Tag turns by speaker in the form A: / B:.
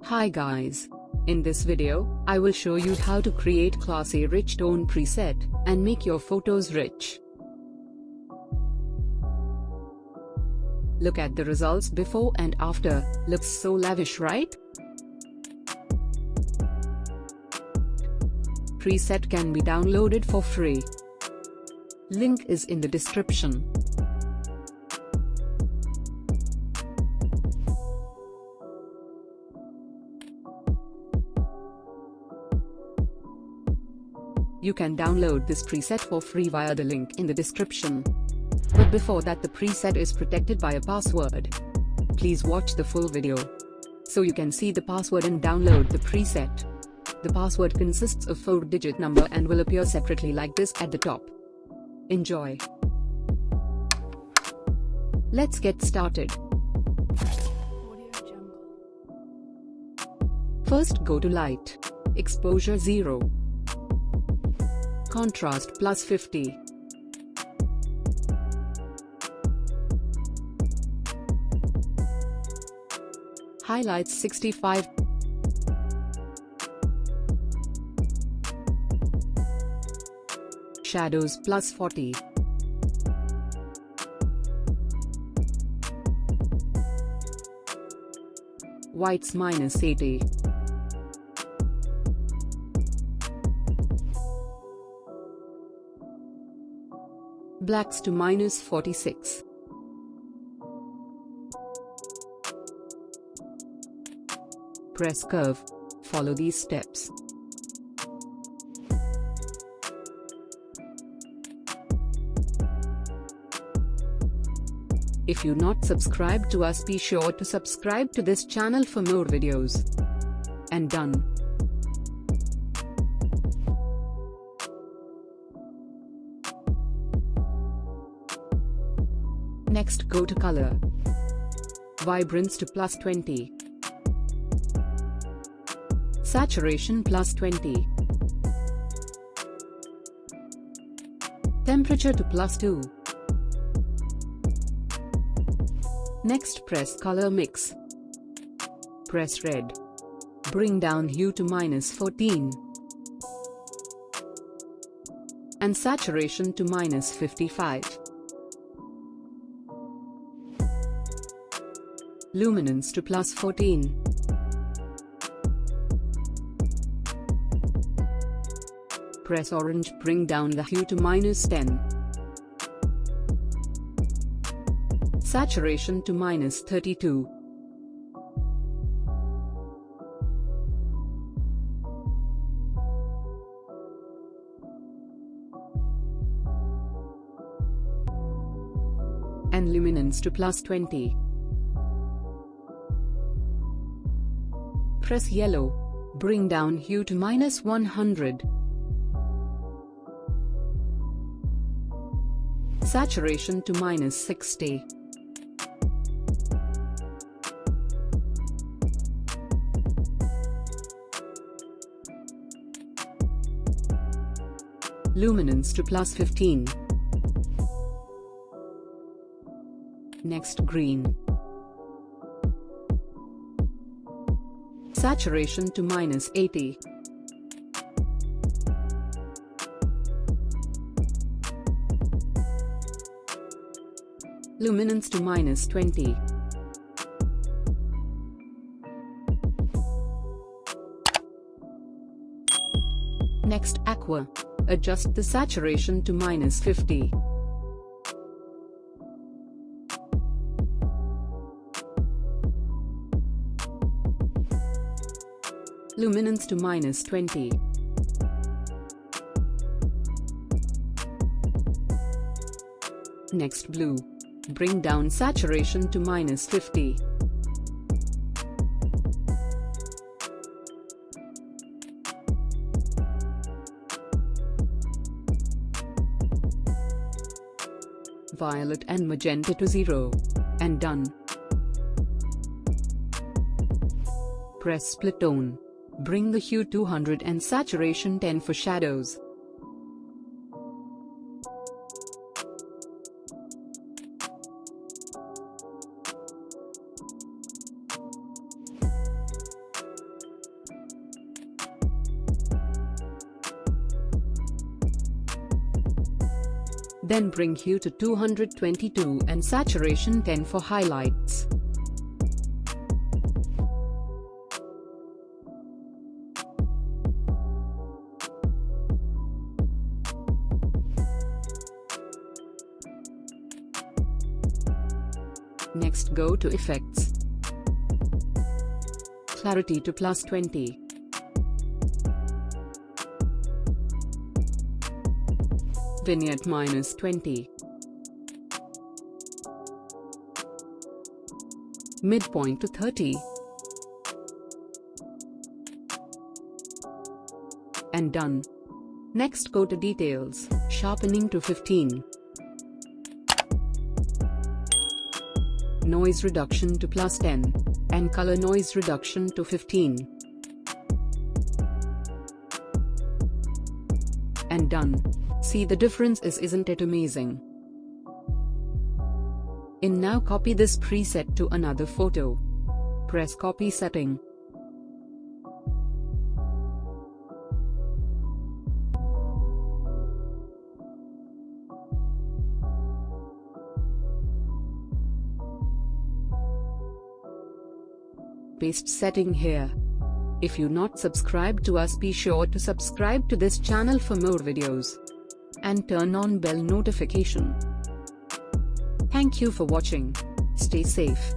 A: Hi guys. In this video, I will show you how to create classy rich tone preset and make your photos rich. Look at the results before and after, looks so lavish, right? Preset can be downloaded for free. Link is in the description. You can download this preset for free via the link in the description. But before that, the preset is protected by a password. Please watch the full video so you can see the password and download the preset. The password consists of 4-digit number and will appear separately like this at the top. Enjoy. Let's get started. First, go to Light, Exposure 0, Contrast plus 50. Highlights 65. Shadows plus 40. Whites minus 80. Blacks to minus 46. Press curve. Follow these steps. If you're not subscribed to us, be sure to subscribe to this channel for more videos. And done. Next, go to Color. Vibrance to plus 20. Saturation plus 20. Temperature to plus 2. Next, press Color Mix. Press Red. Bring down Hue to minus 14. And Saturation to minus 55. Luminance to plus 14. Press Orange, bring down the hue to minus 10. Saturation to minus 32. And luminance to plus 20. Press Yellow, bring down hue to minus 100. Saturation to minus 60. Luminance to plus 15. Next, green. Saturation to minus 80. Luminance to minus 20. Next, aqua. Adjust the saturation to minus 50. Luminance to minus 20. Next, blue. Bring down saturation to minus 50. Violet and magenta to 0. And done. Press split tone. Bring the hue 200 and saturation 10 for shadows. Then bring hue to 222 and saturation 10 for highlights. Next go to Effects. Clarity to +20. Vignette -20. Midpoint to 30. And done. Next go to Details, Sharpening to 15. Noise reduction to +10. And color noise reduction to 15. And done. See the difference isn't it amazing? Now copy this preset to another photo. Press copy setting. Paste setting here. If you not subscribed to us, be sure to subscribe to this channel for more videos. And turn on bell notification. Thank you for watching. Stay safe.